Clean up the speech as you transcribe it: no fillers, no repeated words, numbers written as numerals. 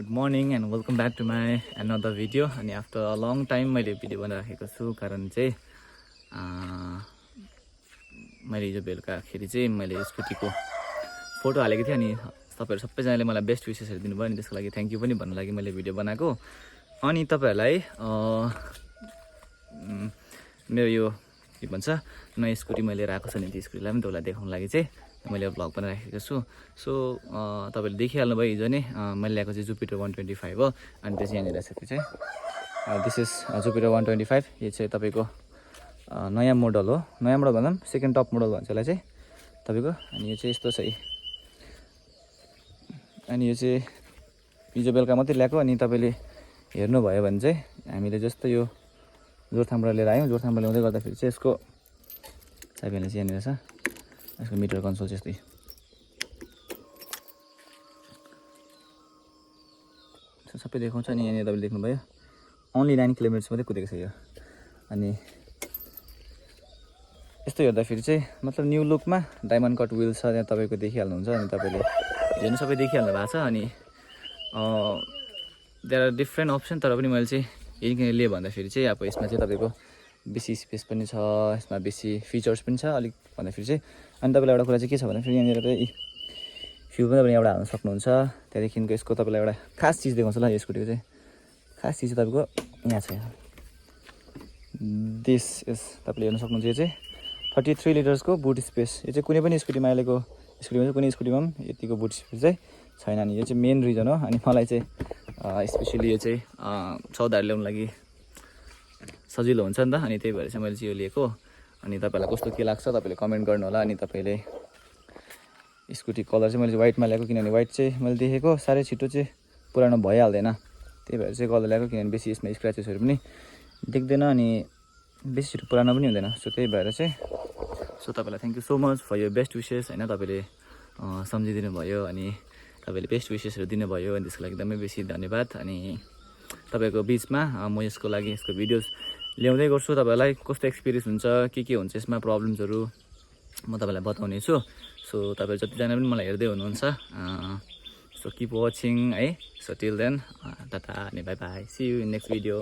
Good morning and welcome back to my another video. अनि after a long time मैले video बनाइराखेको छु, कारण चाहिँ मैले हिजो बेलुकाखेरि चाहिँ मैले स्कुटीको फोटो हालेको थिएँ। अनि तपाईँहरू सबैजनाले मलाई बेस्ट विसेसहरू दिनुभयो, अनि त्यसको लागि थ्याङ्क यू पनि भन्नु लागि मैले भिडियो बनाएको। अनि तपाईँहरूलाई मेरो यो के भन्छ नयाँ स्कुटी मैले लिएर आएको छ नि, त्यो स्कुटीलाई पनि तपाईँलाई देखाउनु लागि चाहिँ मैले भ्लग बनाइराखेको छु। सो तपाईँले देखिहाल्नु भयो हिजो नै मैले ल्याएको चाहिँ जुपिटर 125 हो। अनि त्यो चाहिँ यहाँनिर छ, त्यो चाहिँ दिस इज जुपिटर 125। यो चाहिँ तपाईँको नयाँ मोडल हो, नयाँ मोडल भन्दा पनि सेकेन्ड टप मोडल भन्छ यसलाई चाहिँ तपाईँको। अनि यो चाहिँ यस्तो छ है, अनि यो चाहिँ हिजो बेलुका मात्रै ल्याएको। अनि तपाईँले हेर्नुभयो भने चाहिँ हामीले जस्तो यो जोरथाङबाट लिएर आयौँ, जोरथाङबाट ल्याउँदै गर्दाखेरि चाहिँ यसको चाबीले चाहिँ यहाँनिर छ, यसको मिटर कन्सोल चाहिँ यस्तै सबै देखाउँछ। अनि यहाँनिर तपाईँले देख्नुभयो ओन्ली 9 किलोमिटर्स मात्रै कुदेको छ यो। अनि यस्तो हेर्दाखेरि चाहिँ मतलब न्यू लुकमा डायमन्ड कट विल छ, त्यहाँ तपाईँको देखिहाल्नुहुन्छ। अनि तपाईँले हेर्नु सबै देखिहाल्नु भएको छ। अनि देयर आर डिफ्रेन्ट अप्सन, तर पनि मैले चाहिँ यही किन लिएँ भन्दाखेरि चाहिँ अब यसमा चाहिँ तपाईँको बेसी स्पेस पनि छ, यसमा बेसी फिचर्स पनि छ अलिक भन्दाखेरि चाहिँ। अनि तपाईँलाई एउटा कुरा चाहिँ के छ भन्दाखेरि यहाँनिर चाहिँ फ्यु पनि तपाईँले एउटा हाल्न सक्नुहुन्छ। त्यहाँदेखिको यसको तपाईँलाई एउटा खास चिज देखाउँछ ल, यो स्कुटीको चाहिँ खास चिज चाहिँ तपाईँको यहाँ छ, दिस यस तपाईँले हेर्न सक्नुहुन्छ। यो चाहिँ 33 लिटर्सको बुट स्पेस। यो चाहिँ कुनै पनि स्कुटीमा अहिलेको स्कुटीमा चाहिँ कुनै स्कुटीमा पनि यतिको बुट स्पेस चाहिँ छैन। अनि यो चाहिँ मेन रिजन हो। अनि मलाई चाहिँ स्पेसली यो चाहिँ सौदाहरू ल्याउनु लागि सजिलो हुन्छ नि त, अनि त्यही भएर चाहिँ मैले चाहिँ यो लिएको। अनि तपाईँलाई कस्तो के लाग्छ तपाईँले कमेन्ट गर्नु होला। अनि तपाईँले स्कुटी कलर चाहिँ मैले वाइटमा ल्याएको, किनभने वाइट चाहिँ मैले देखेको साह्रै छिटो चाहिँ पुरानो भइहाल्दैन, त्यही भएर चाहिँ कलर ल्याएको। किनभने बेसी यसमा स्क्र्याचेसहरू पनि देख्दैन अनि बेसी छिटो पुरानो पनि हुँदैन। सो त्यही भएर चाहिँ तपाईँलाई thank you so much for यो बेस्ट विसेस होइन, तपाईँले सम्झिदिनु भयो अनि तपाईँले बेस्ट विसेसहरू दिनुभयो, अनि त्यसको लागि एकदमै बेसी धन्यवाद। अनि तपाईँको बिचमा म यसको लागि यसको भिडियोज ल्याउँदै गर्छु, तपाईँलाई कस्तो एक्सपिरियन्स हुन्छ के हुन्छ यसमा प्रब्लम्सहरू म तपाईँलाई बताउने छु। सो तपाईँहरू जतिजना पनि मलाई हेर्दै हुनुहुन्छ सो किप वाचिङ है। सो टिल देन टाटा अनि bye bye, see you in next video.